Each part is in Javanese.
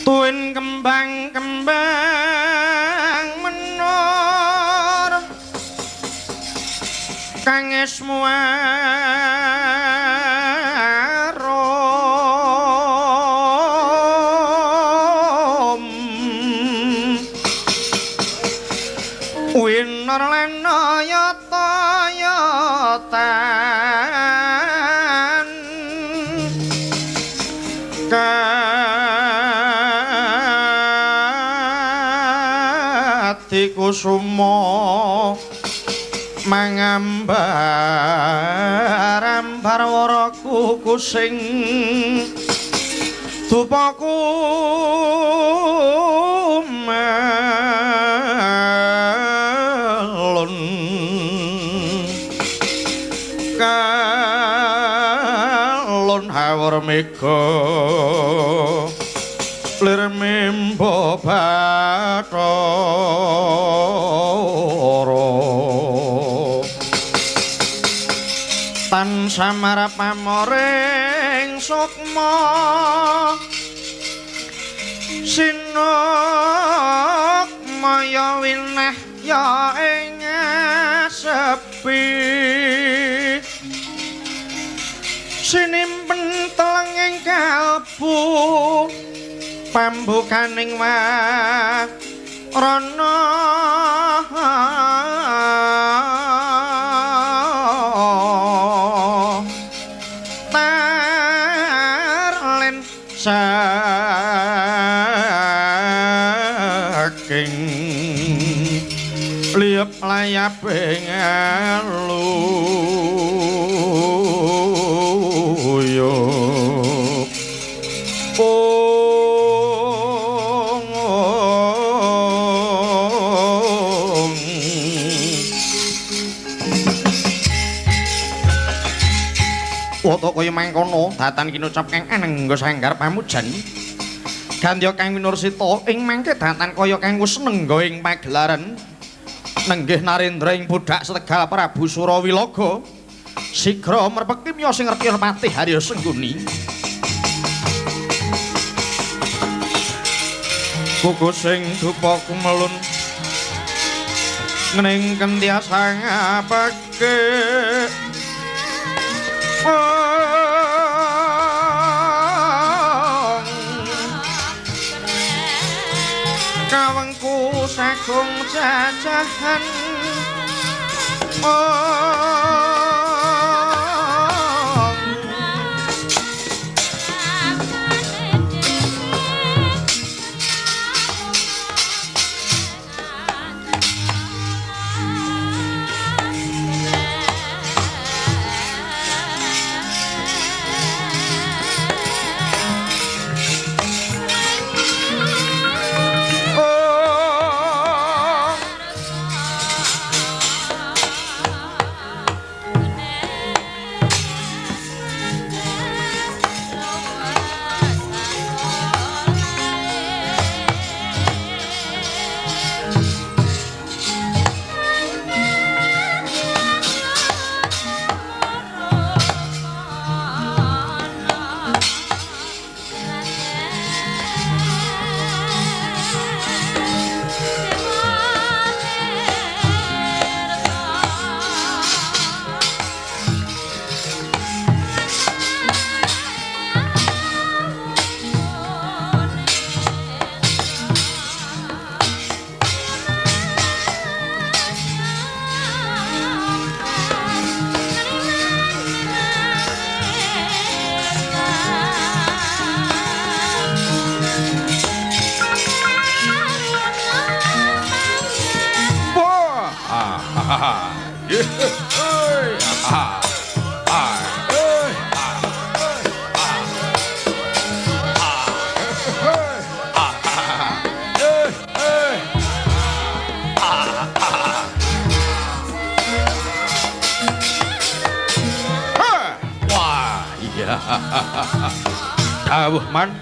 tuwin kembang-kembang menor kang esmuarom winor lan yata-yatan kati kusuma mangambar-ambar waraku kusing dupaku melon kalon hawar mega lir mimba bathara tan samar pamoring sukma sinok maya wineh ya ing sepi sinimpen telenging kalbu pambukaning warana tarlen saking liep layaping aluyuk Wata kaya mangkono datan kinucap kang anengga sanggar pamujan gandya kang winursita ing mangke datan kaya kang senengga ing pagelaran nenggih Narendra ing budhak Setegal Prabu Surawilaga sigra merpeki mya sing ngerti Patih Harya Sengguni kukusing dupa kumelun ngening kentia sangapake kawengku sagung jajahan dawuh man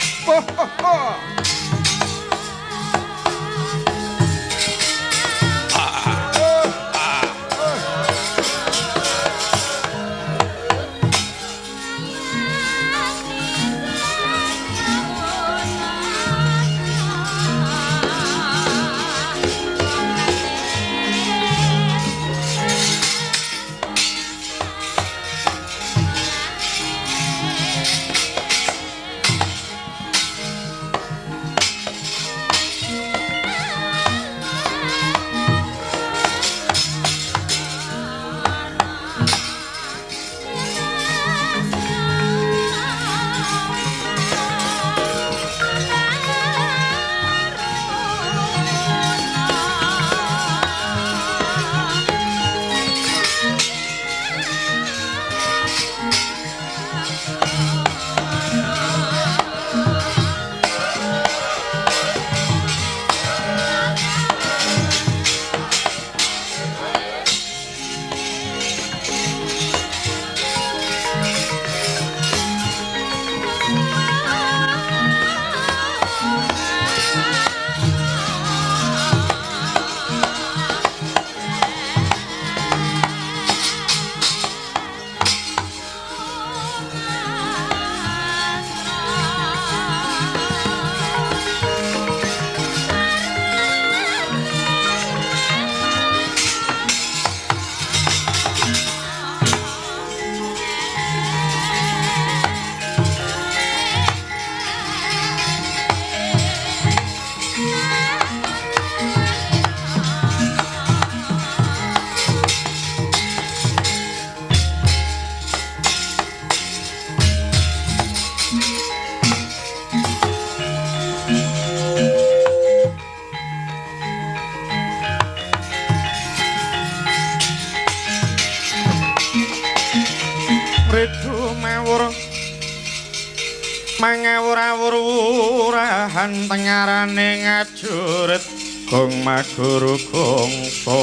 mangawur-awurahan tengarane ngajurit gong maguru gongso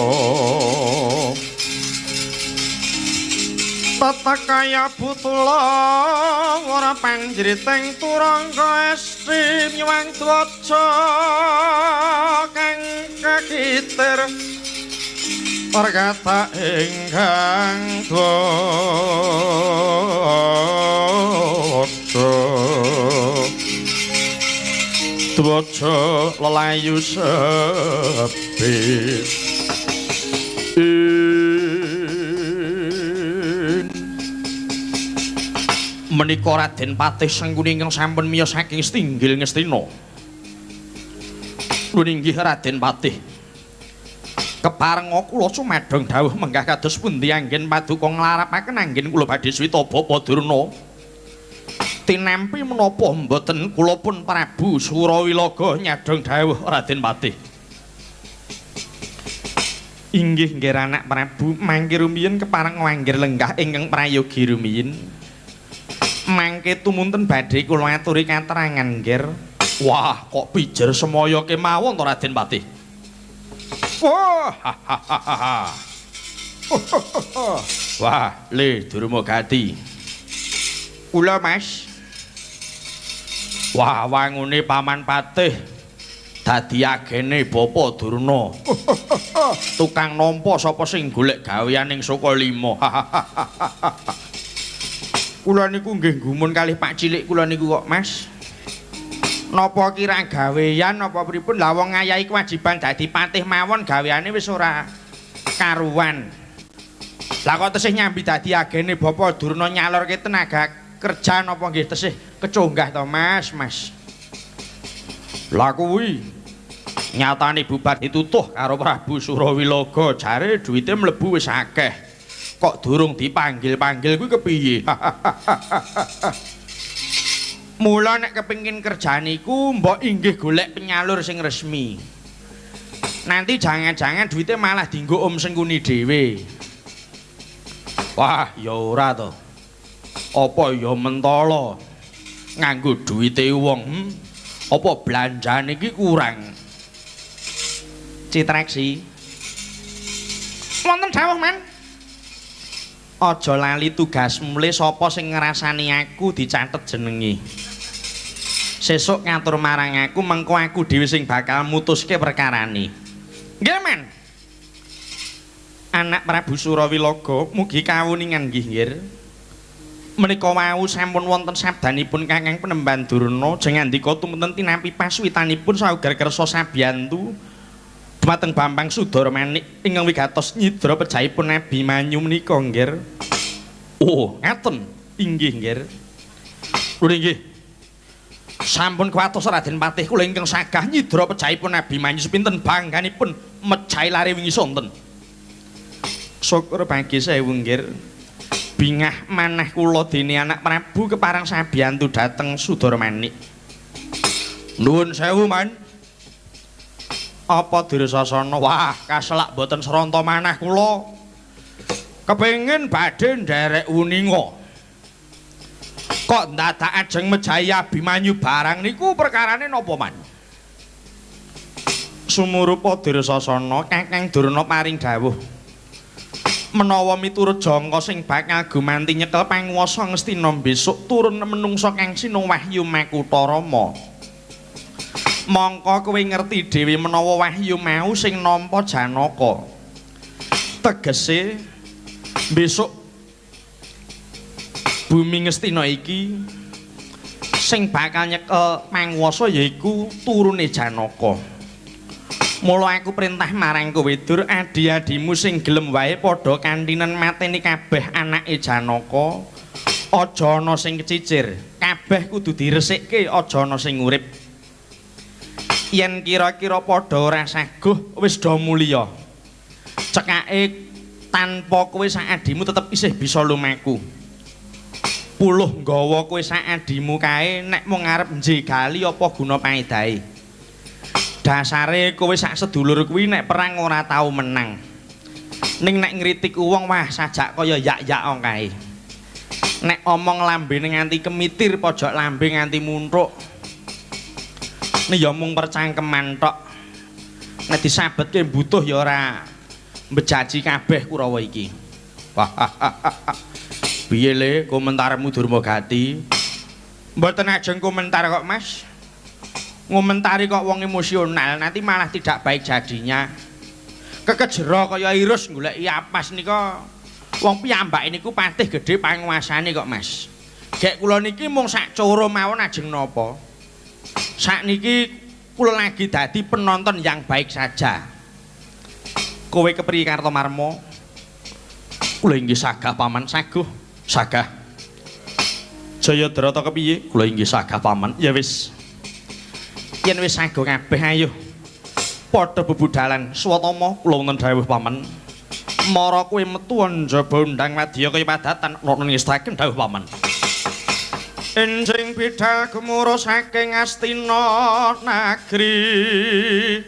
tata kaya butula ora panjriting turangga esti nyuwang dwaja kang kakitir perkata ingkang dwaja lelayu sepi menika Raden Patih Sangkuni ingkang sampun miyos saking Stinggil Ngastina. Nuwun inggih Raden Patih. Keparenga kula sumedhong dawuh menggah kados pundi anggen paduka nglarapaken anggen kula badhe swita Bapa Durna. Tinampi menapa mboten kula pun Prabu Surawilaga nyadhong dawuh Raden Patih. Inggih nggih anak Prabu mangke rumiyin kepareng wanggir lenggah ingkang prayogi rumiyin. Mangke tumunten badhe kula aturi katerangan nggir. Wah, kok pijer semaya kemawon to Raden Patih. Wah. Wah, le Durmagati. Kula Mas. Wah, wangune Paman Patih dadi agene Bapa Durna. Tukang nampa sapa sing golek gaweaning Sukalima. Kula niku nggih gumun kalih Pak cilik kula niku kok Mas. Napa kira gawean napa pripun la wong ngayahi kewajiban dadi patih mawon gaweane wis ora karuan. Lah kok tesih nyambi dadi agene Bapak Durna nyalurke tenaga kerja napa nggih tesih kecunggah to Mas, Mas. Lah kuwi nyatane bubar ditutuh karo Prabu Surawilaga jare duwite mlebu wis akeh. Kok durung dipanggil-panggil kuwi kepiye? Mula nek kepengin kerja niku mbok inggih golek penyalur sing resmi. Nanti jangan-jangan duitnya malah dienggo Om Sengkuni dhewe. Wah, ya ora to. Apa ya mentala nganggo duwite wong? Apa belanjane iki kurang? Citreksi. Wonten dawuh, Man. Aja lali tugas mulih sapa sing ngrasani aku dicatet jenenge. Sesuk ngatur marang aku mengko aku dhewe sing bakal mutuske perkarane. Nggih, Men. Anak Prabu Surawilaga mugi kawuningan nggih, nggih. Menika wau sampun wonten sabdanipun Kakang Penemban Durna jengandika tumunten tinampi paswitanipun saugar kersa sabiyantu dumateng Bambang Sudarmanik ingkang wigatos nyidra pejahipun Nabi Manyu menika nggih. Oh, ngaten. Inggih nggih. Lho nggih. Sampun kuwatos Raden Patih kula ingkang sagah nyidra pejahipun Nabi Manyu sepinten bangganipun mejahi lare wingi sonten. Syukur bagi sewu nggih. Bingah manah kula dene anak Prabu keparang sabiyantu dhateng Sudarmanik. Nuwun sewu, Man. Apa Dursasana? Wah, kaselak boten sranta manah kula. Kepengin badhe nderek Uninga. Kok ndadak ajeng mejahi Abimanyu barang niku perkarane napa, Man? Sumurupa Dursasana Kakang Durna paring dawuh. Menawa miturut jangka sing bakal gumanti nyekel panguwasa Ngastina besok turun menungsa kang sinung Wahyu Makutha Rama. Mongko kowe ngerti dhewe menawa wahyu mau sing nampa Janaka. Tegese besok bumi Ngastina iki sing bakal nyekel panguwasa yaiku turune Janaka. Mula aku perintah marang kowe Dur adi-adimu sing gelem wae padha kantinen mateni kabeh anake Janaka. Aja ana sing kecicir, kabeh kudu diresikke, aja ana sing urip. Yen kira-kira padha ora saguh wis do mulya. Cekake tanpa kowe sak adimu tetep isih bisa lumaku. Puluh nggawa kowe sak adimu kae nek mung arep njegali apa guna paedahe. Dasare kowe sak sedulur kuwi nek perang ora tau menang. Ning nek ngritik wong wah sajak kaya yak-yak kae. Nek omong lambene nganti kemitir, pojok lambe nganti muntuk. Nek ya mung percangkeman tok. Nek disabetke butuh ya ora mbejaji kabeh Kurawa iki. Piye le komentarmu Durmagati? Mboten ajeng komentar kok, Mas. Ngomentari kok wong emosional, nanti malah tidak baik jadinya. Kekejero kaya irus goleki apas nika. Wong piyambake niku patih gedhe panguasane kok, Mas. Gek kula niki mung sak coro mawon ajeng napa. Sakniki kula lagi dadi penonton yang baik saja. Kowe kepriye Kartomarma? Kula inggih sagah paman, saguh, sagah. Jayadrata kepiye? Kula inggih sagah paman. Ya wis. Yen wis saguh kabeh ayo. Padha bebudalan swatama kula wonten dawuh paman. Mara kowe metu njaba undang wadya kaya padatan ana ngestaken dawuh paman. Enjing bidal gemuruh saking Astina nagri.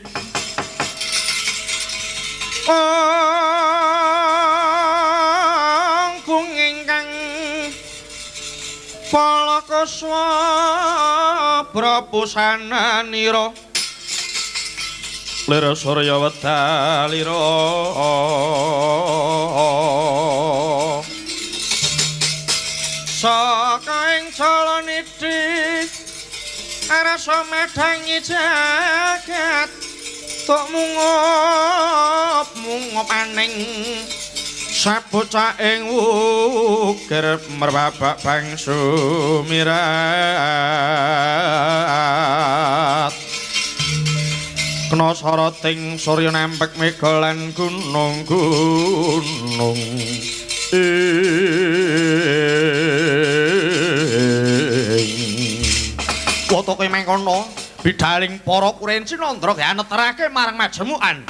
Angkung ingkang palakaswa prapusananira lira surya wedalira saka ing calanidhi arasa medhangi jagat tok mungop aning sabocah ing wukir merbabak bangsu mirat kena sarating surya nempek mega lan gunung-gunung foto kowe mangkono bidaling para kurenci nandra gak neterake marang majemukan.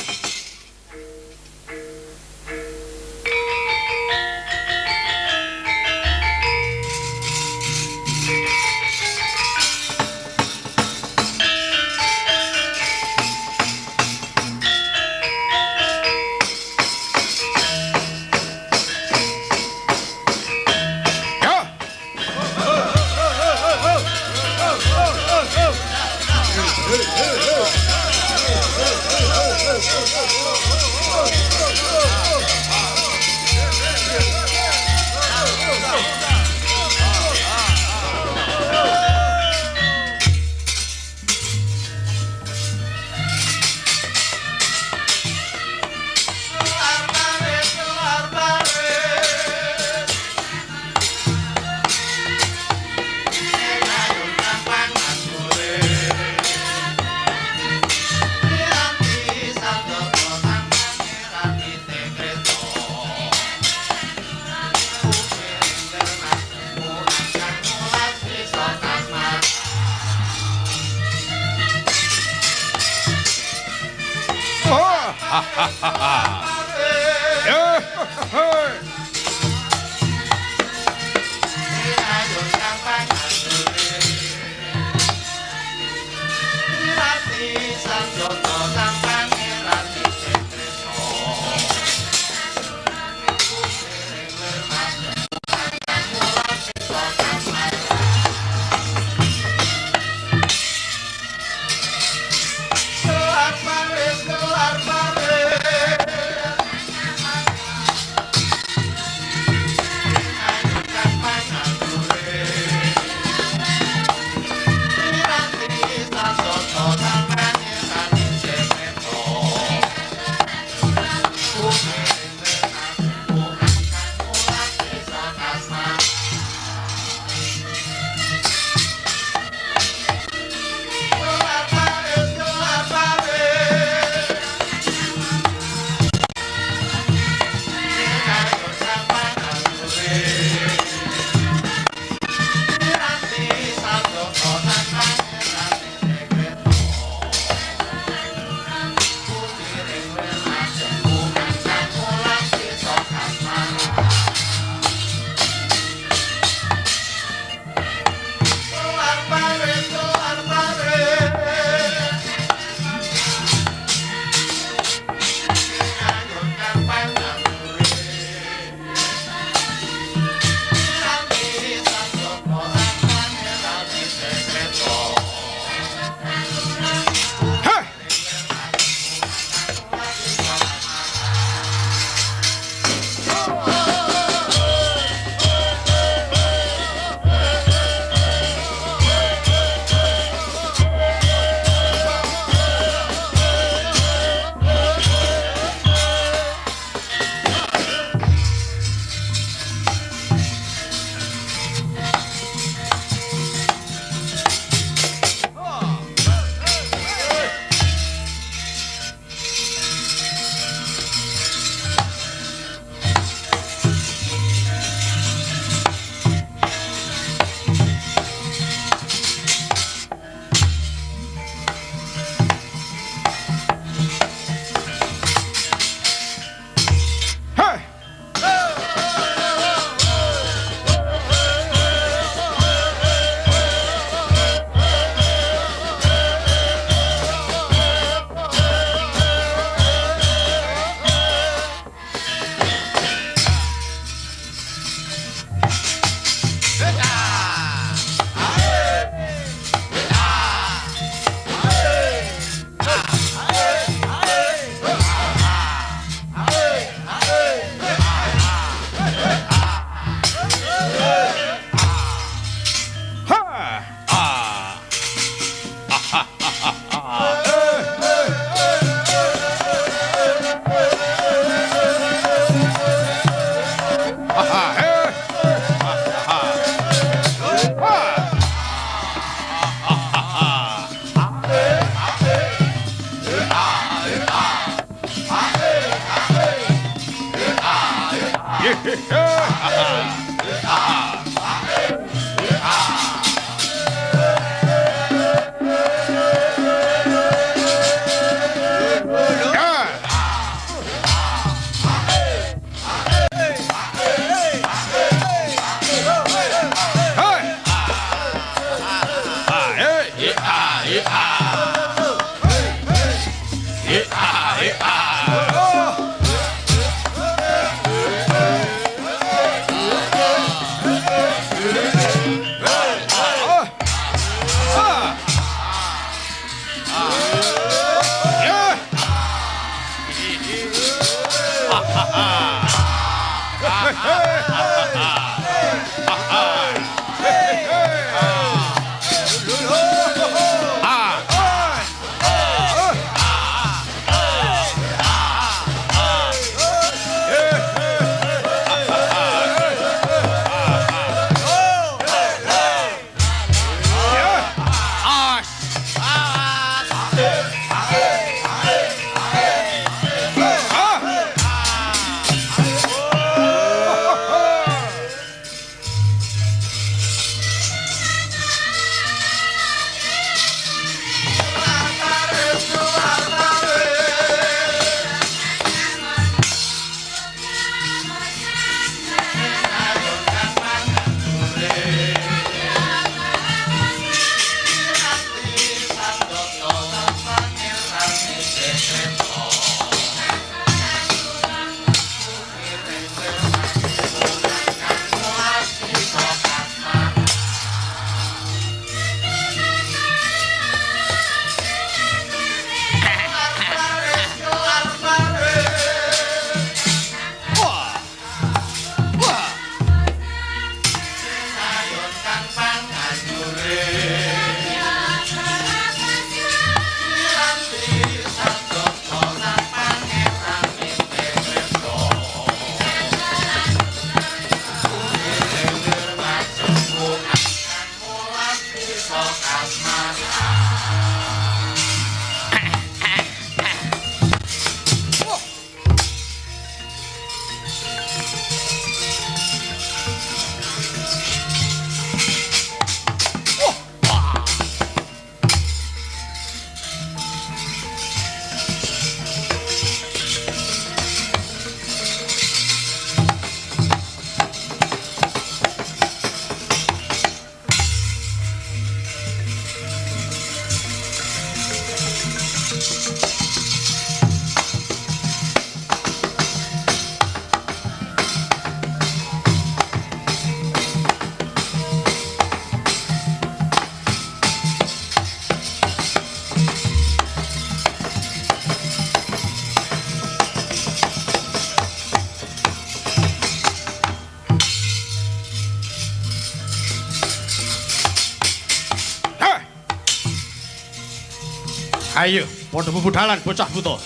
Ayo, padha bebudhalan bocah buta.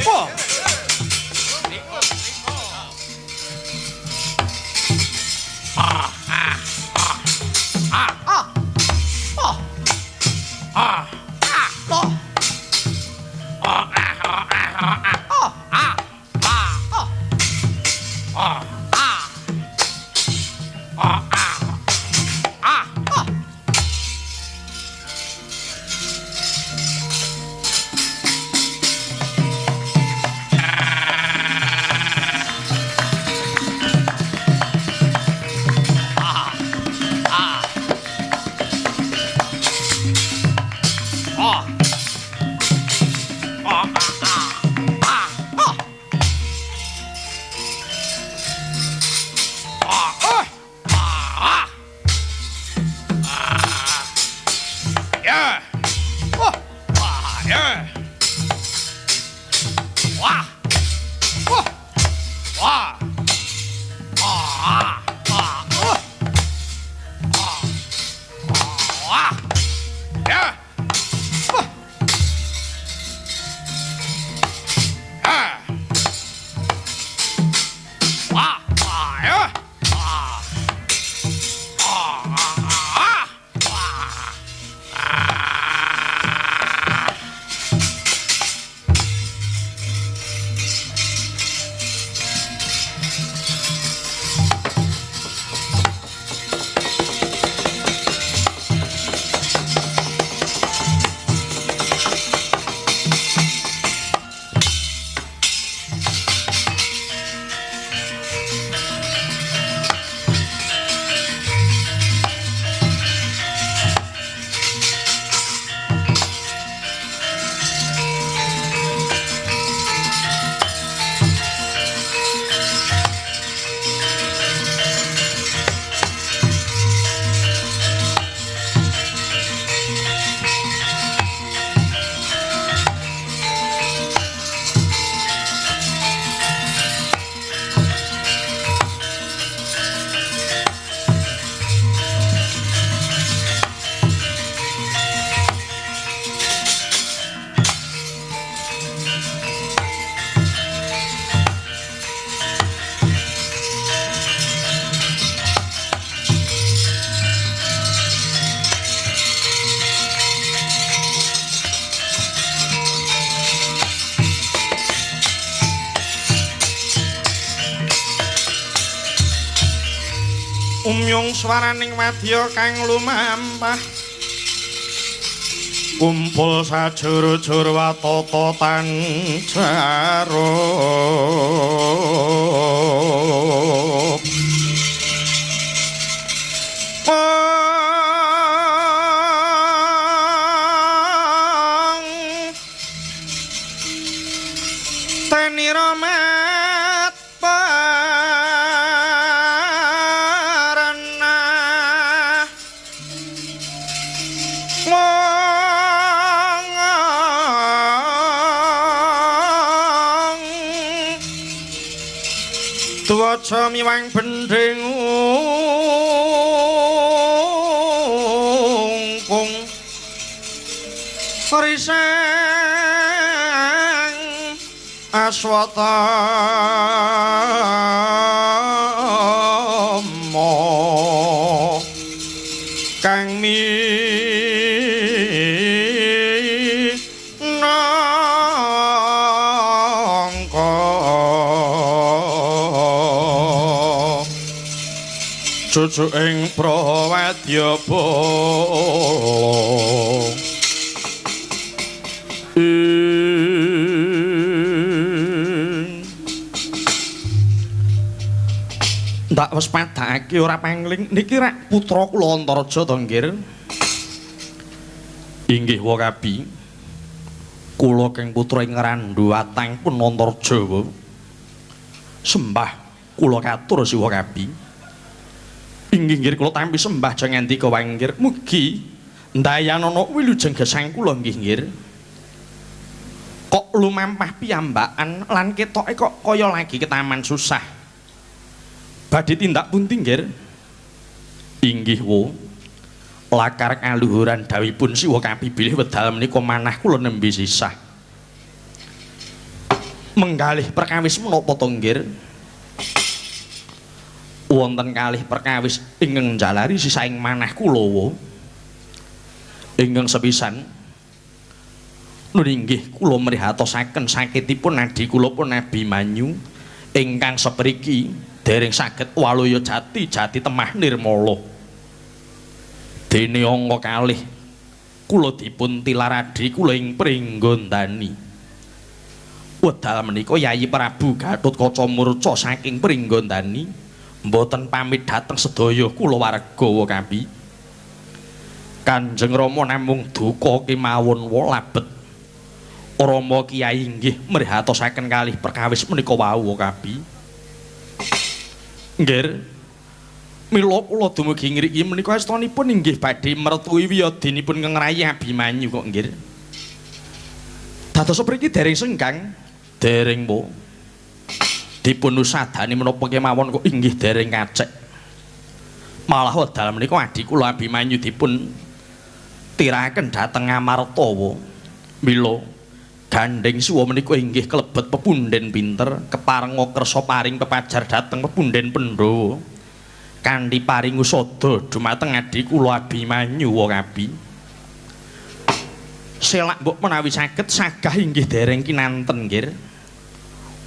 Wah. umyung swaraning wadya kang lumampah kumpul sajuru-juru watata tanjarup teni romat parana tuwaca miwang bendhing ungkung risang aswatama kang cucuk ing Prawadyabala ndak wis padhake ora pangling niki rak putra kula Antaraja to nggih. Inggih Wakabi. Kula keng putra ing Randu Atang pun Antaraja. Sembah kula katur si Wakabi. Inggih nggih kula tampi sembah jeng ngandika wae nggih mugi ndayanana wilujeng gesang kula nggih nggih kok lumampah piyambakan lan ketoke kok kaya lagi ketaman susah badhe tindak pundi nggih inggih wo lakar kaluhuran dawuhipun Siwa kapibilih wedal menika manah kula nembe sisah menggalih perkawis menapa to nggih wonten kalih perkawis ingkang njalari sisaing manah kula ingkang sepisan nuninggih kula mrihatosaken sakitipun nadi kula pun Abimanyu ingkang sepriki dereng saged walaya jati temah nirmala dene angka kalih kula dipun tilaradi kula ing Pringgondani wedal menika Yayi Prabu Gatotkaca murca saking Pringgondani mboten pamit dhateng sedaya kulawarga Wakabi. Kanjeng Rama namung duka kemawon labet. Rama Kyai inggih mrihatosaken kalih perkawis menika wau Wakabi. Nggih. Mila kula dumugi ngriki menika astanipun inggih badhe mertui wiyadinipun Ngrayi Abimanyu kok nggih. Dados mriki dereng senggang, dereng po. Dipun usadani menapa kemawon kok inggih dereng kacek. Malah wedal menika adi kula Abimanyu dipun tiraken dhateng Amartawa. Mila gandeng siwa menika inggih klebet pepunden pinter, keparenga kersa paring pepajar dhateng pepunden Pandhawa. Kanthi paring usada dumateng adi kula Abimanyu Wakabi. Selak mbok menawi saged sagah inggih dereng kinanten nggih.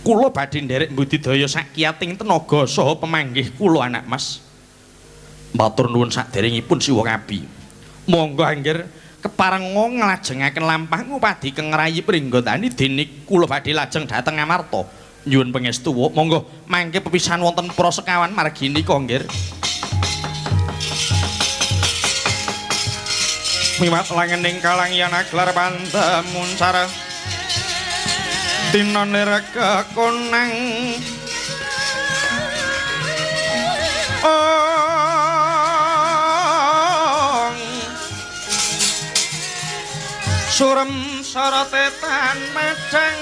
Kula badhe nderek mbudidaya sakiyating tenaga saha pemanggih kula anak Mas. Matur nuwun saderengipun Siwa Kabi. Monggo angger keparenga nglajengaken lampah ngupadi Ngrayi Pringgondani dene kula badhe lajeng dhateng Amarta. Nyuwun pangestu monggo mangke pepisahan wonten para sekawan margi nika nggih. Miwat langening kalangyan aglar pandamuncar dina nirga konang surem saratetan madang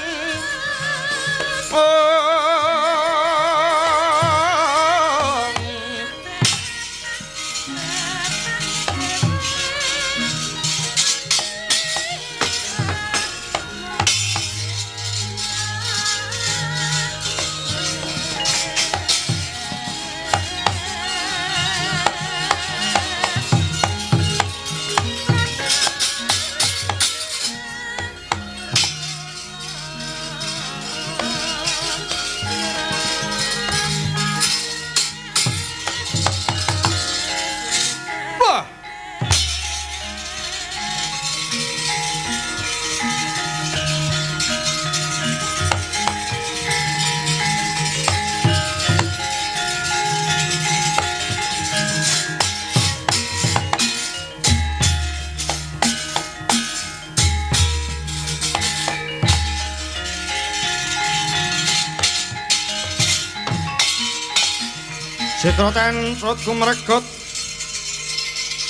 Citra cansut kumregut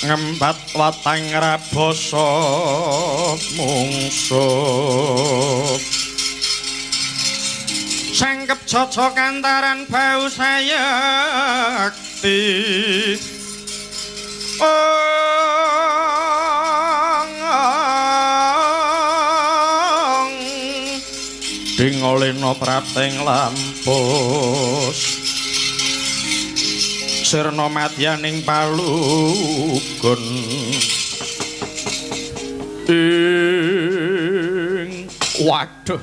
ngembat watang rabasa mungsuh sangkep cocok antaran bau sayakti dingolena prateng lampus sirna madyaning palugun waduh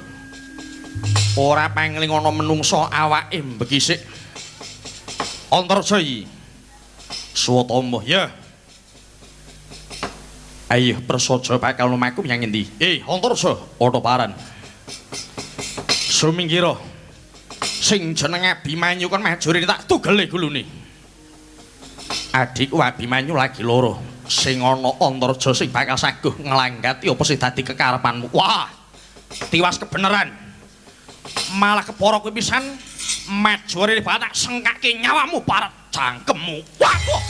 ora pangling ana menungsa awake bekisik Antarjaya Swatama ya ayo prasaja bakal lumaku menyang endi Antarjaya Otoparan sumingkira sing jeneng Abimanyu kon majure tak tugele gulune adikku Abimanyu lagi loro sing ana Antarjaya sing bakal saguh nglanggati apa sing dadi kekarepanmu wah tiwas kebeneran malah kepara kuwi pisan majure batak sengkake nyawamu parat cangkemmu waduh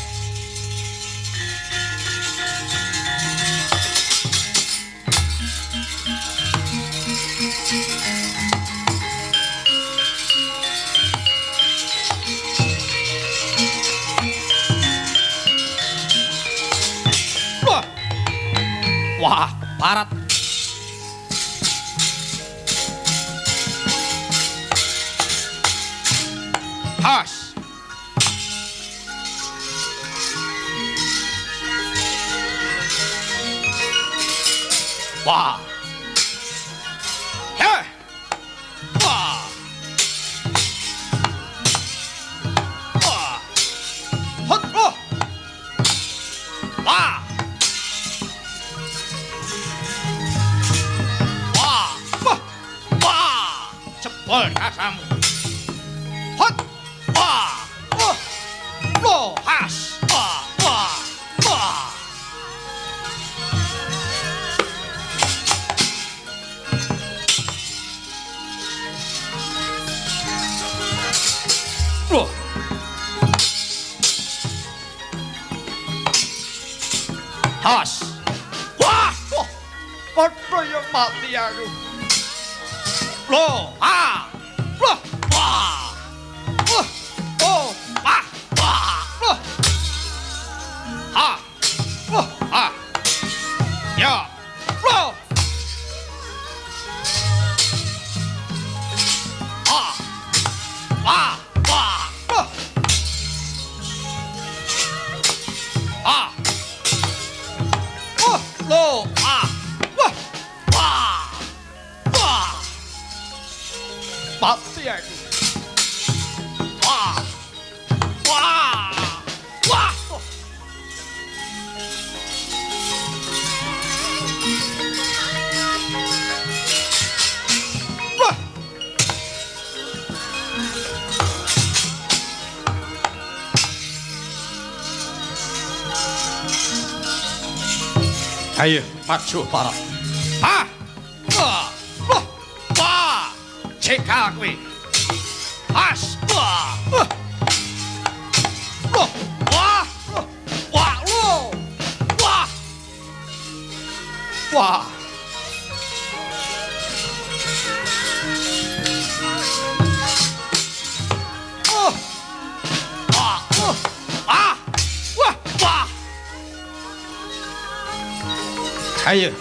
wah parat has wah ya wah wah hot oh wah jebol kasamu hot wah lo has wah wah wah loh has wah padha yang mati aku loh ah loh wah oh ah wah loh ah loh ah ya loh ah wah wah loh ah loh ah wah wah wah mati aku wah wah wah ayo maju para ah wah wah wah cekal kowe has wah wah wah wah wah wah ayo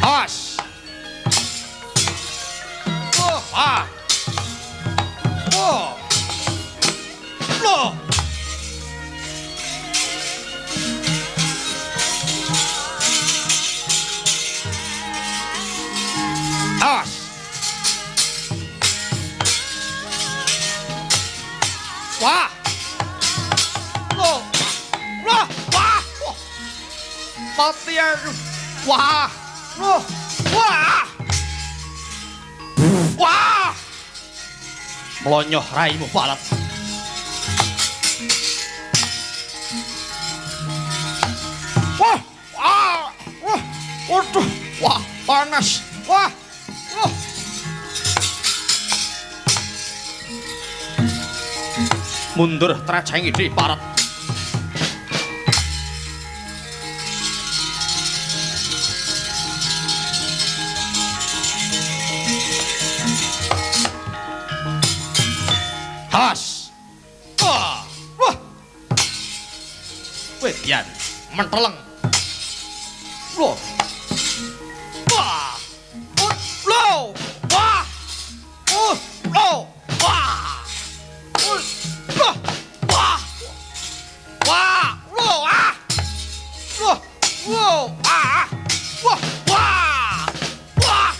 has ah lo has wah mati aku wah wah wah melonyoh raimu balat wah waduh wah panas wah mundur trajengi di parat. Has. Wah. Wah. Wedian menteleng. Loh. Wah. Loh. Wah. Loh. Wah. Wah. Wah. Wah. Loh. Ah. Loh. Loh. Ah. Wah. Wah. Wah.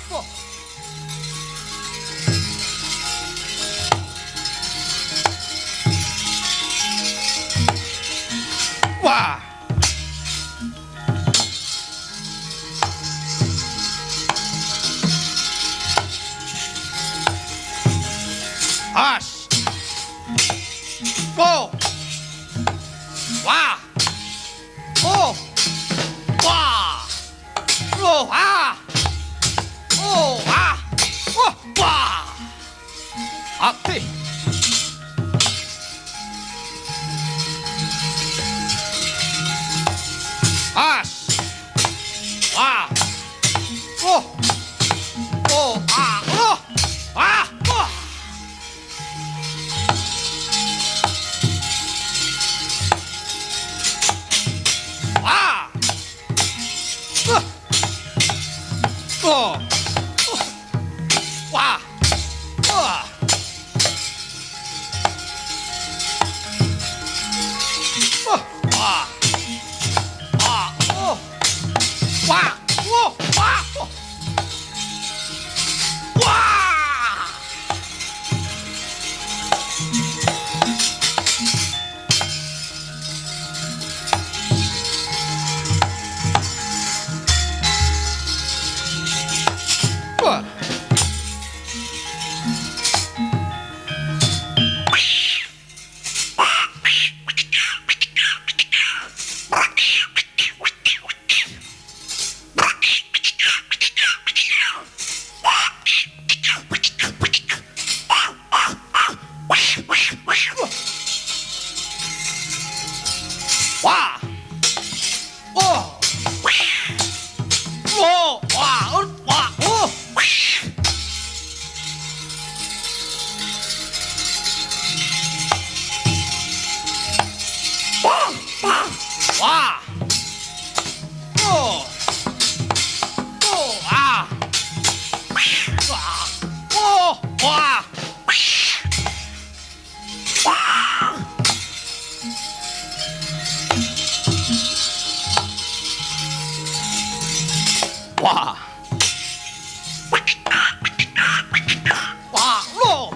Wah. Has. Whoa. Wah. Oh. Wah. Oh. Ah. Oh. Ah. Wah. Wah. Aktif. Has. Wah. Oh. Oh. Ah. Oh. Ah. Oh. Ah! Oh! Wah! Wah! Wah! Wah! Oh! Wah! Oh! Wah! Wah! Wah! Wah! Oh! Oh! Wah! Wah! Oh! Wah! Oh! Oh! Ah! Wah! Oh! Wah! Wah! Wah! Loh!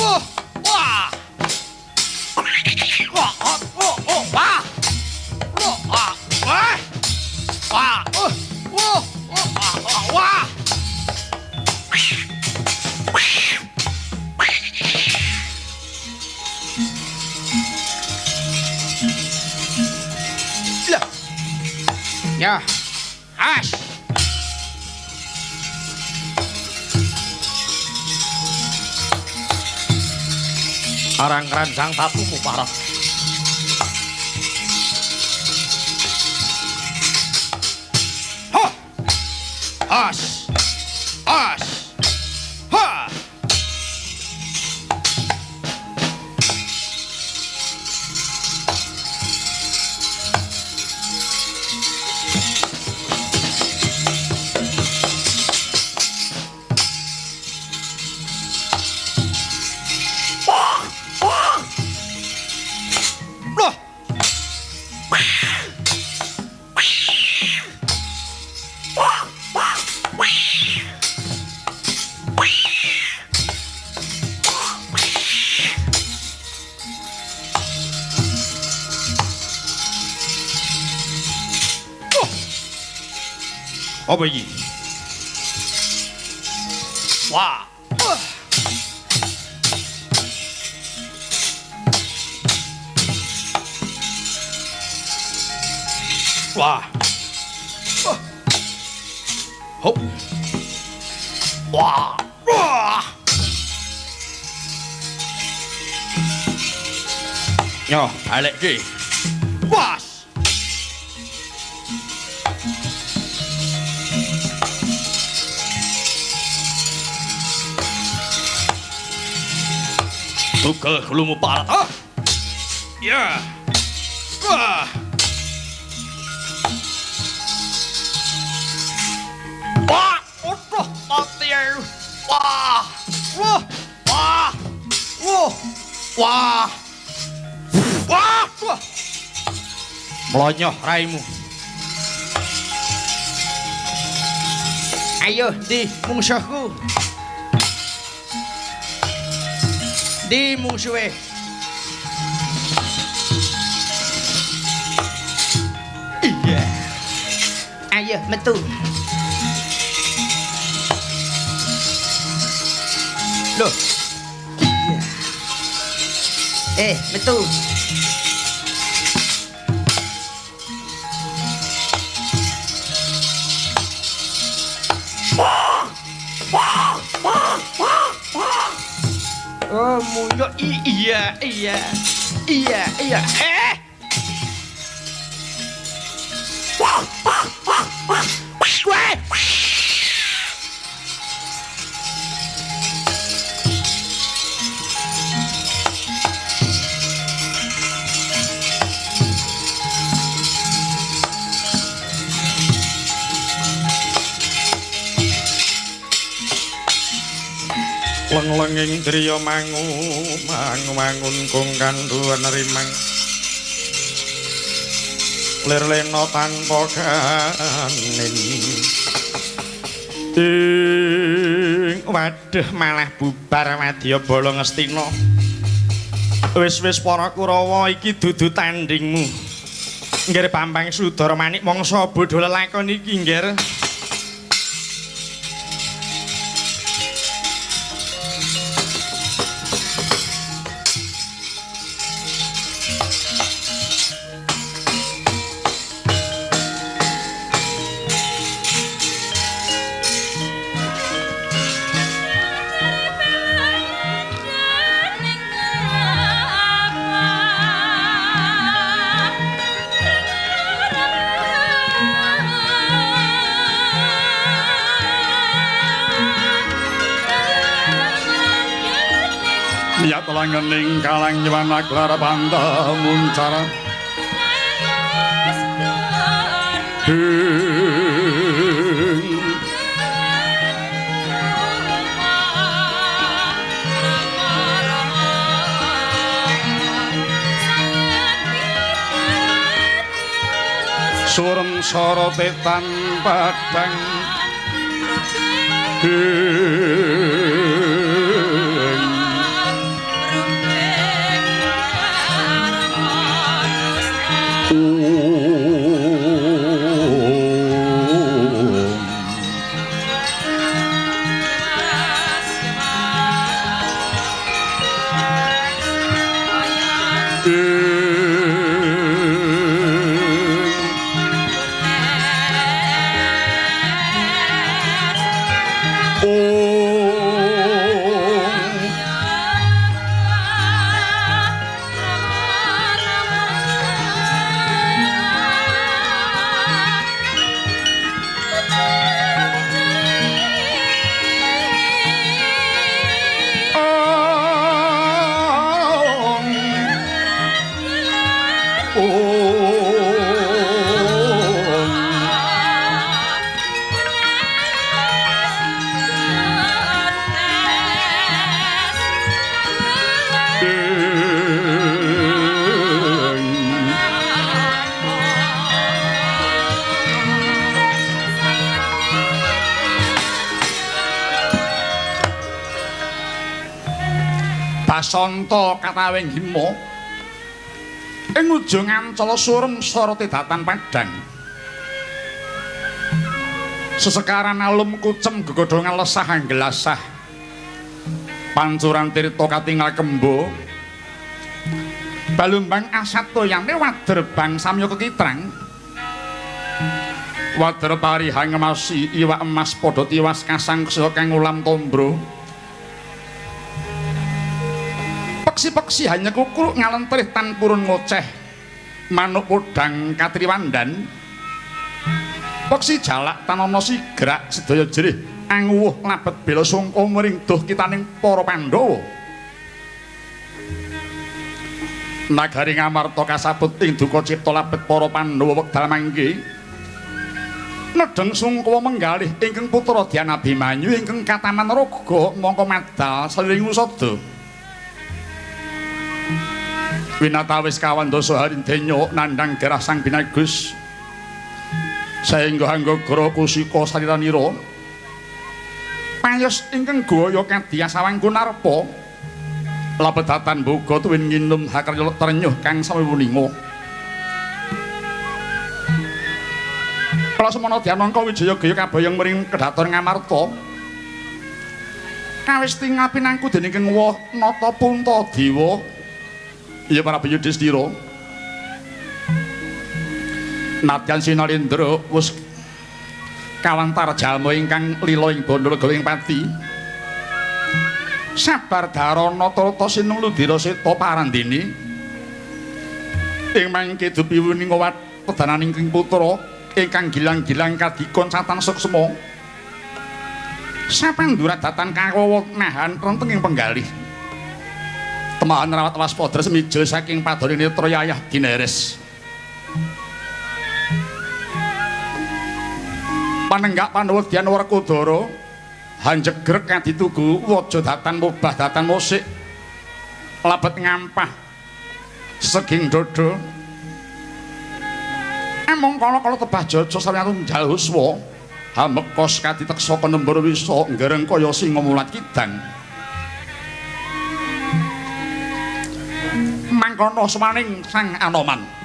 Oh! Wah! Wah! Oh! Oh! Wah! Loh! Wah! Wah! Wah! Oh! Oh! Oh! Wah! Lah. Ya. Has. Arang keranjang tatumu parat. Ha. Has. Has. Ha. Loh. Apa iki? Wah. Wah. Hop. Wah. Wah. Yo, balik ki. Was. Tugal gulumu parat. Ah. Ya. Wah. Wah, udah mati ya. Wah. Wah. Wah. Wah. Wah. Wah. Wah. Melonyoh raimu. Ayo di mungsuhku. Di mungsuhe. Iya. Ayo metu. Loh. Iya. Metu. Oh, munyo iya. Leng-lenging driya mangun kung kandhuan rimang lir-lena tanpa kanin waduh malah bubar Madya Bala Ngastina wis para Kurawa iki dudu tandingmu nggih Bambang Sudara Manik mangsa bodho lelakon iki nggih Niat langening kalang nyewana klara panta muncara surem sorote tanpa padang Basanta katawing hima ing ujung ancala surem soroti datan padang sesekaran alum kucem gegodhongan lesah anggelasah pancuran tirta katingal kembo balumbang asatoyane wader bang samya kekitrang Wadra parihang ngemasi iwak emas padha tiwas kasangsa kang ulam tombro. Peksi-peksi hanya kukur ngalentrih tan purun ngoceh. Manuk podang katriwandan. Peksi jalak tan ana sigrak sedaya jerih anguwuh labet bela sungka mring duh kitaning para Pandhawa. Nagari Ngamarta kasabut ing duka cipta labet para Pandhawa wekdal mangke. Nedeng sungkawa menggalih ingkang putra Dyan Abimanyu ingkang kataman raga mangka medal saliring usada. Winatawis kawandasa harindenya nandhang gerah Sang Binagus. Saengga anggagra kusika saliranira. Payos ingkang gaya kadya sawang kunarpa. Labedatan boga tuwin nginum hakarya trenyuh kang samewuninga. Prasemana Dyanangka Wijaya Gaya kabayang mring kedhaton Ngamarta. Kawis tingal pinangku dening Kang Woh Nata Puntadewa. Ya para Yudhistira. Nadyan Sinalendra wis kawantar jalma ingkang lila ing Bandara Gawing Pati. Sabar Darana Trata Sinung Ludira Seta Parandini. Ing mangke dupiwuning wat pedananing ing putra ingkang gilang-gilang kadikon satan suksma. Sapandurat datan kawawa nahan renteng ing penggalih. Temahan rawat waspada semijil saking padane netra yayah gineres. Panenggak Pandhawa Dyan Werkudara hanjegrek kaditugu waja datan mubah datan musik labet ngampah seging dodo. Among kala-kala tebah jaja sareng njal huswa hamekos katiteksa penembur wisa ngereng kaya singa mulat kidang. Mangkono semaning Sang Anoman.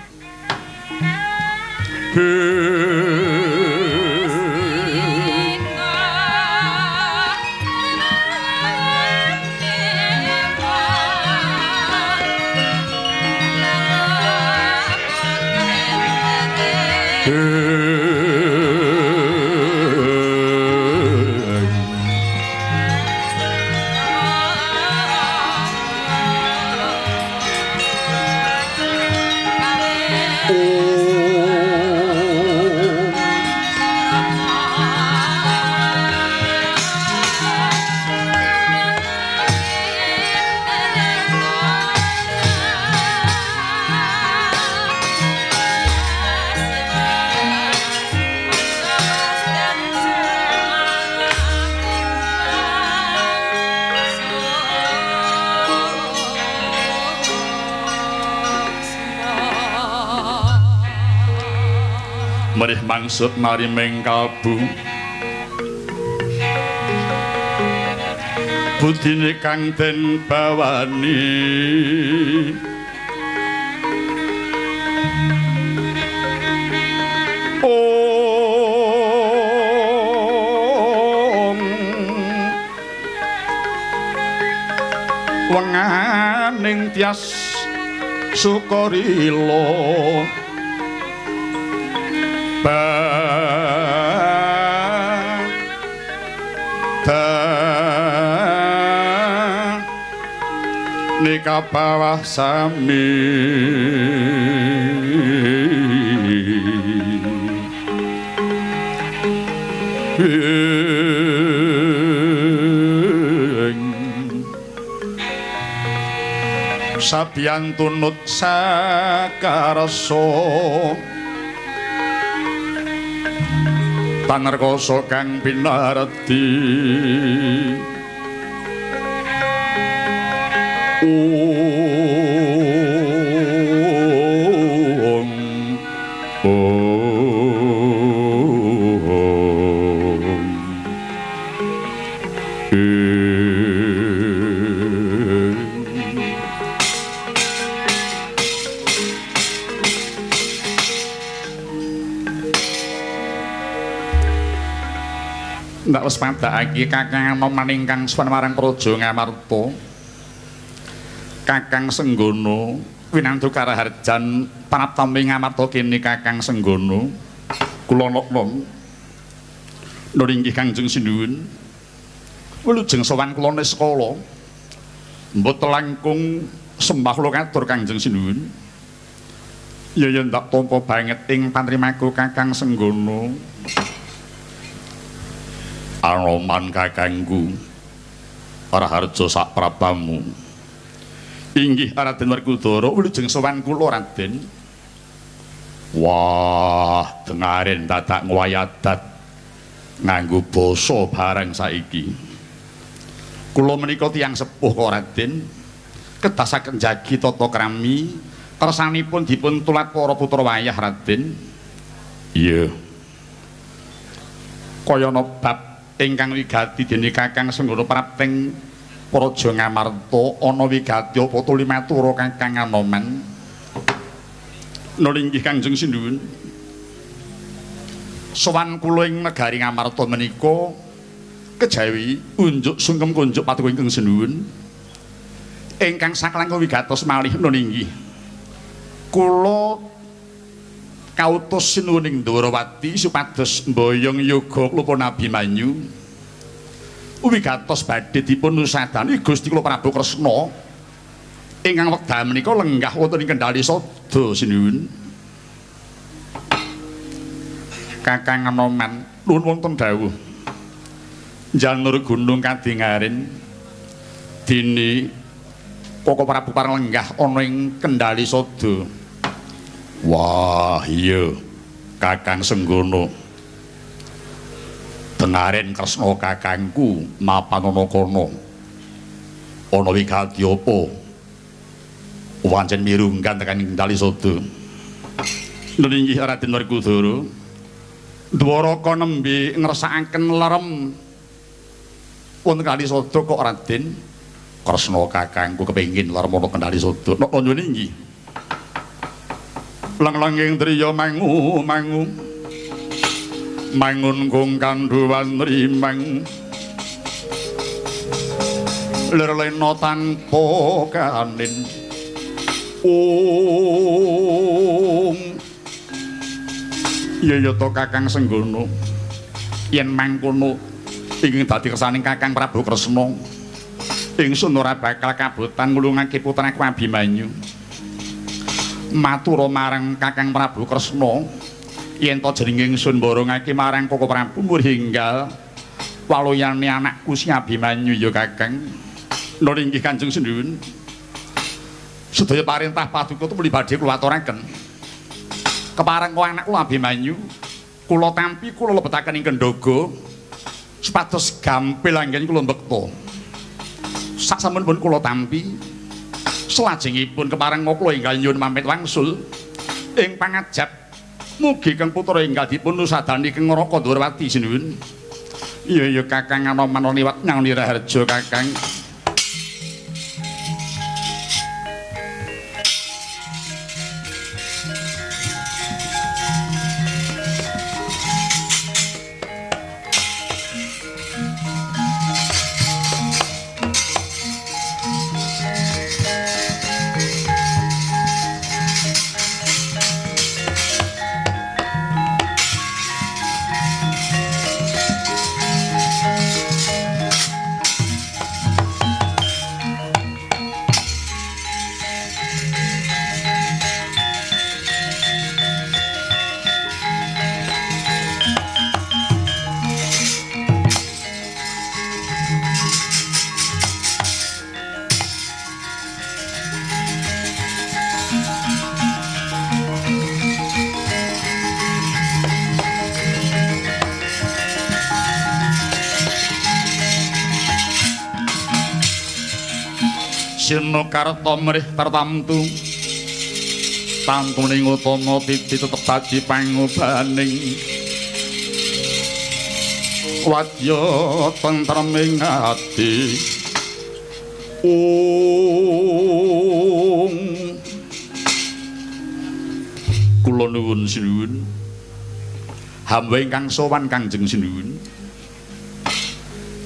Merih mangsut mari mengkalbu budine kang den bawani wenganing tias sukarila nika bawah sami sabiyan tunut sakarsa panarkasa kang pinarti ndak wis padhake Kakang Anoman ingkang suwan marang Praja Ngamarta. Kakang Senggono winantu Karaharjan panaptami Ngamarta kene Kakang Senggono. Kula nom nur inggih Kangjeng Sinuwun wilujeng sowan kula neskala mboten langkung sembah kula katur Kangjeng Sinuwun ya ndak tampa banget ing panrimaku Kakang Senggono Anoman kakangku Raharja sak prabamu inggih Raden Werkudara wilujeng sowan kula Raden. Wah, dengaren dadak ngwayadat nganggo basa barang saiki. Kula menika tiyang sepuh kok Raden, kedasaken jagi tata krami kersanipun dipun tulat para putra wayah Raden. Iya. Kaya ana bab ingkang wigati dening Kakang Senggono Prapting Praja Ngamarta ana wigati apa tuli matura Kakang Anoman. Nulinggih Kangjeng Sinuwun. Sowan kula ing negari Ngamarta menika kejawi unjuk sungkem kunjuk patuko ingkang Sinuwun. Ingkang saklangkung wigatos malih nulinggih. Kula kautus sinuwun ing Dwarawati supados mboyong yoga klapa Abimanyu. Wigatos badhe dipun nusadani Gusti kula Prabu Kresna ingkang wekdal menika lenggah wonten ing Kendali Sada Sinuwun. Kakang Anoman nuwun wonten dawuh. Janur gunung kadingaren dene Koko Prabu Parlenggah ana ing Kendali Sada. Wah, iya Kakang Senggono. Dengaren Kresna kakangku mapan ana kono. Ana wigati apa? Wancen mirunggan tekan Kendali Sada. Nulinggih Raden Werkudara. Dwaraka nembe ngersakaken lerem wonten Kendali Sada kok Raden. Kresna kakangku kepengin lerem ana Kendali Sada. Nek nyuwun inggih. Lang-langing driya mangu mangun kung kanduwan rimang lerlena tanpa kanin ya to Kakang Senggono yen mangkono ingin dadi kersaning Kakang Prabu Kresna ingsun ora bakal kabotan ngulungake putraku Abimanyu. Matura marang Kakang Prabu Kresna yen to jenenge ingsun mborongake marang Koko Prabu Murhinggal waluyane anakku si Abimanyu ya Kakang. Nur inggih Kanjeng Sinuwun. Sedaya parintah paduka muli badhe kula aturaken. Kepareng kok anakku Abimanyu kula tampi kula lebetaken ing Kendaga supados gampil anggen kula mbekta. Sasampunipun kula tampi selajengipun kepareng kula enggal nyuwun pamit wangsul ing pangajap mugi kang putra enggal dipun nusadani keng Raka Dwarawati Sinuwun. Iya Kakang Anoman liwat nyang Niraharja Kakang. Sinakarta mrih tartamtu tantuning utama titi tetep dadi pangobaning wadya tentreming ati kula nuwun sinuwun hamba ingkang sowan Kangjeng Sinuwun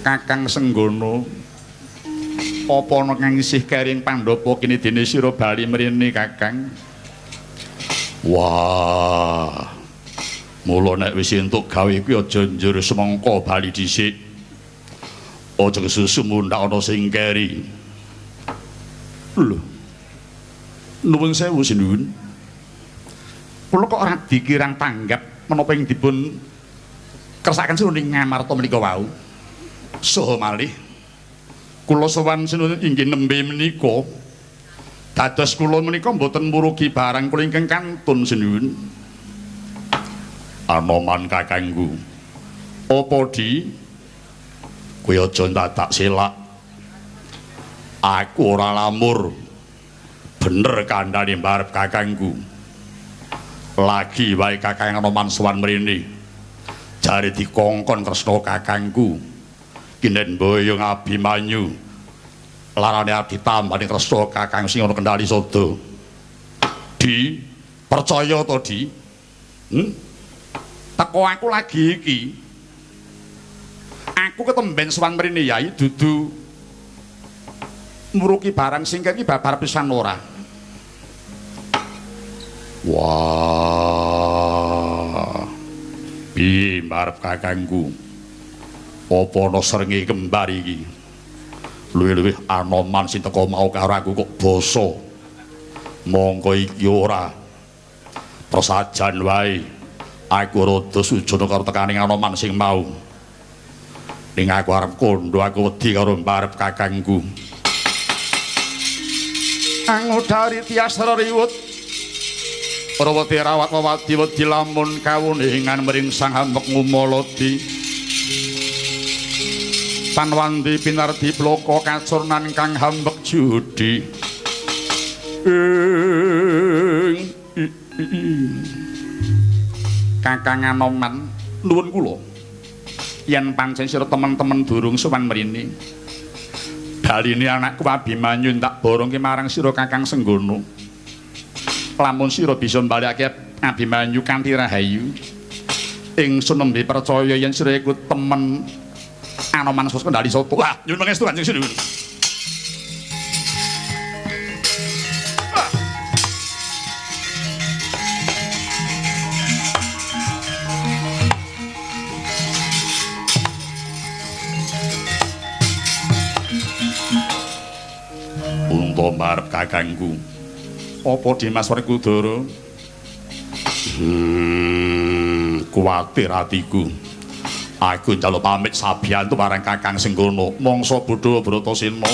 Kakang Senggono apa ana kang isih kering Pandhawa kene dene sira bali mrene Kakang. Wah. Mula nek wis entuk gawe kuwi aja njur semangka bali dhisik. Aja kesusu mundhak ana sing keri. Lho. Nuwun sewu sinuwun. Kula kok ora dikirang tanggap menapa ing dipun kersakaken sinuwun ngamarta menika wau. Saha malih kula sowan sinuwun inggih nembe menika dados kula menika mboten murugi barang kula ingkang kantun sinuwun. Anoman kakangku. Apa di kowe aja dadak selak. Aku ora lamur. Bener kandhane mbarep kakangku. Lagi wae kakang Anoman sowan mrene. Jare dikongkon tresna kakangku. Kinden boyong Abimanyu. Larane ditambani tresna kakang sing ana kendali sada. Di percaya to Di? Teko aku lagi iki. Aku ketemben sowan mrene Yai dudu muruki barang sing iki babar pisan ora. Wah. Piye marep kakangku? Apa ana srenge kembar iki? Luwih-luwih Anoman sing teko mau karo aku kok basa. Mongko iki ora prasajan wae. Aku rada sujana karo tekaning Anoman sing mau. Ning aku arep kandha aku wedi karo mbarep kakangku. Angudari tiasra riwut. Prawati rawat wawadi wedi lamun kawuningan mring Sang Hambek ngumolodi. Tanwandi pinardi bloko kacurnan Kang Hambek judi. Kakang Anoman nuwun kula yen pancen sira temen-temen durung sowan mrene baline anakku Abimanyu tak borongke marang sira Kakang Senggono lamun sira bisa mbalekake Abimanyu kanthi rahayu ingsun nembe percaya yen sira iku temen Anoman sos kendali soto wah nyuwun pangestu Kanjeng Sinuwun. Unta marep kakangku. Apa Dimas Werkudara? Kuwatir atiku. Aku njaluk pamit sabiyantu marang Kakang Senggono, mangsa Buddha Bratasena.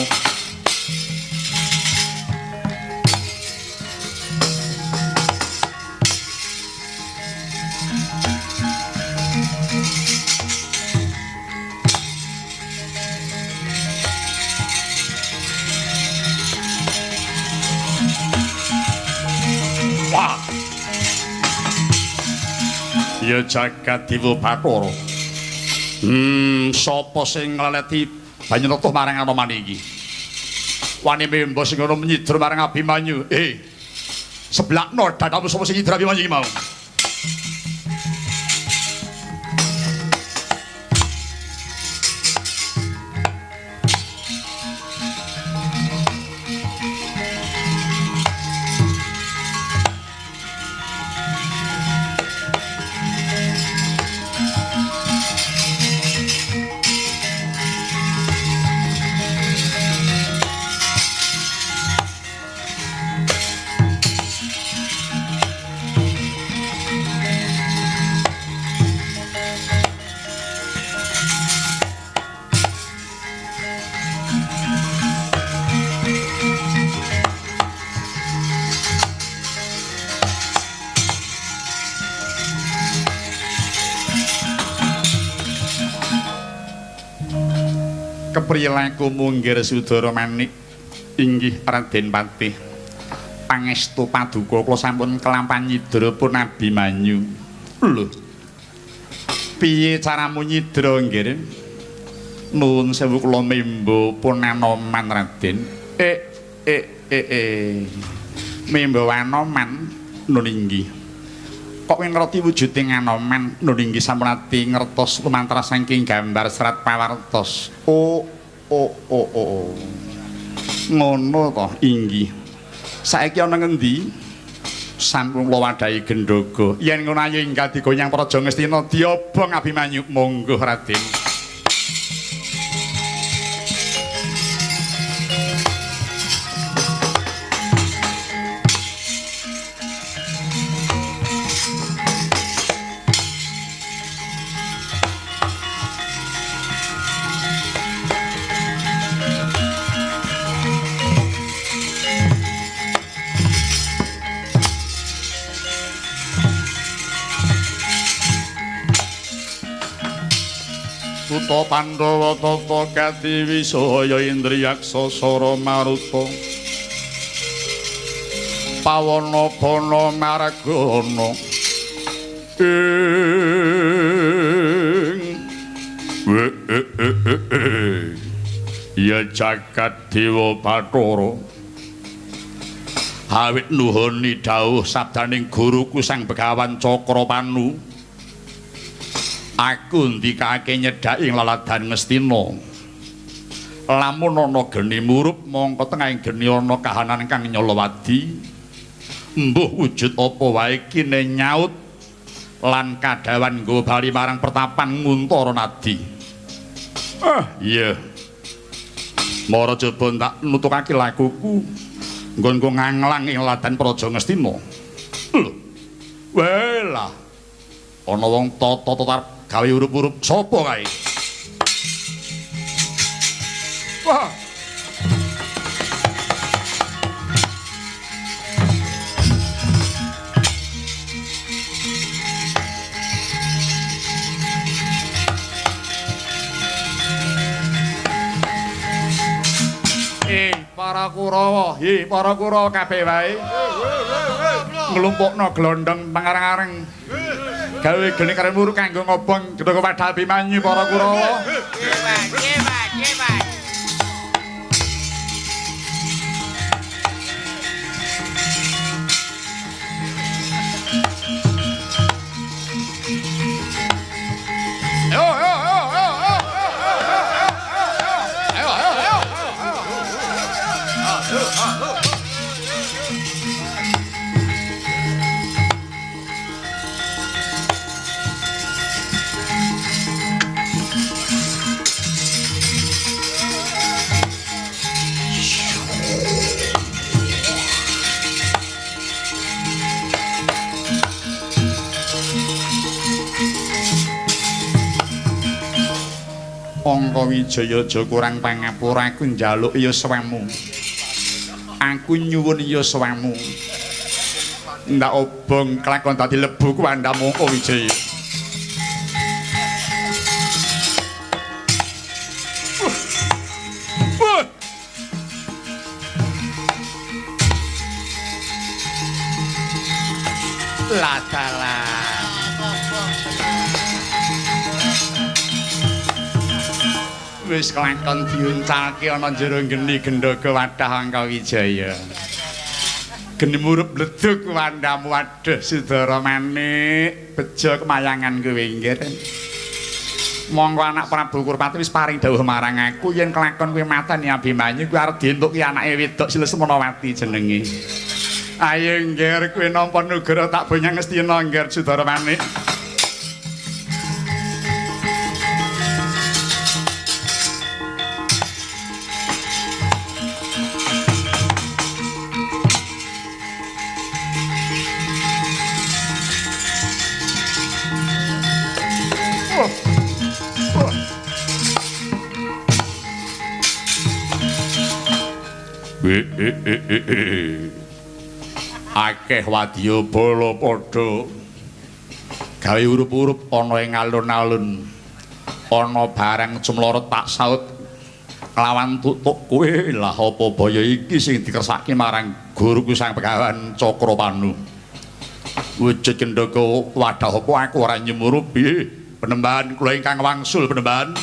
Ya jagat Dewa Bathara. Sapa sing ngleleti Banyuratma marang Anoman iki? Wani Memba sing ana menyidra marang Abimanyu. Seblakno dadamu sapa sing nyidra Abimanyu iki mau? Keprilaku munggir Sudara Manik inggih Raden Patih pangestu paduka kula sampun kelampan nyidra pun Abimanyu. Lho. Piye caramu nyidra nggih? Nuwun sewu kula Memba pun Anoman Raden. Memba Anoman nun inggih. Kok ngerti wujuding Anoman nun inggih sampun ati ngertos lumantar saking gambar serat pawartos. Ngono to inggih. Saiki ana ngendi? sampun kula wadhahi Gendhaga. Yen ngono ayo inggih digonyang Praja Ngastina diobong Abimanyu. Monggo Raden. Suta Pandhawa tata Gati Wisaya Indriyaksa Sara Maruta Pawana Bana Margana ya jagat dewa Bathara awit nuhuni dawuh sabdaning guruku Sang Begawan Cakrapanu. Aku ndikake nyedhaki laladan Ngastina. Lamun ana geni murup mongko tengahing geni ana kahanan kang nyolowadi. Mbuh wujud apa wae kine nyaut lan kadawan nggo bali marang pertapan Nguntara Nadi. Iya. Mara coba tak nutukake lakuku nggonku nganglang ing laladan Praja Ngastina. Lho. Welah. Ana wong tata-tata gawe urup-urup sapa kae? Wah. Para Kurawa kabeh wae. Nglumpukna glondhong pangareng-areng. Gawe geni karen muru kanggo ngobong Gendhaga Padha Abimanyu para Kurawa. Angka Wijaya aja kurang pangapura, aku njaluk yuswamu. Aku nyuwun yuswamu. Ndak obong kelakon dadi lebu kuwandamu Angka Wijaya. Latala. Wis kelakon diuncalke ana jero geni Gendhaga Wadhah Angka Wijaya. Geni murup bledug wandamu waduh Sudara Manik, bejo kemayangan kowe nggih. Monggo anak Prabu Kurpati wis paring dawuh marang aku yen kelakon kowe mateni Abimanyu kuwi arep dientuki anake wedok Silesmanawati jenenge. Ayo nggih kowe nampa nugra tak bonyang Ngastina nggih Sudara Manik. Akeh wadyabala padha gawe urup-urup ana ing alun-alun, ana barang cemlorot tak saut lawan tutuk kowe. Lah apa baya iki sing dikersake marang guruku Sang Begawan Cakrapanu? Wujud Gendhaga Wadhah apa aku ora nyumurup piye? Penembahan kula ingkang wangsul penembahan.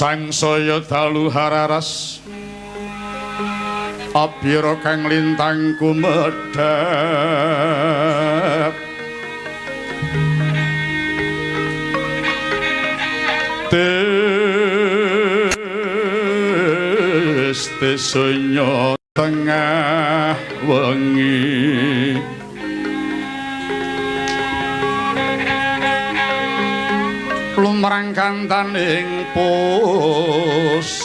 sangsaya dalu hararas abira kang lintang kumedhap Desanya tengah wengi lumrang kantaning puspita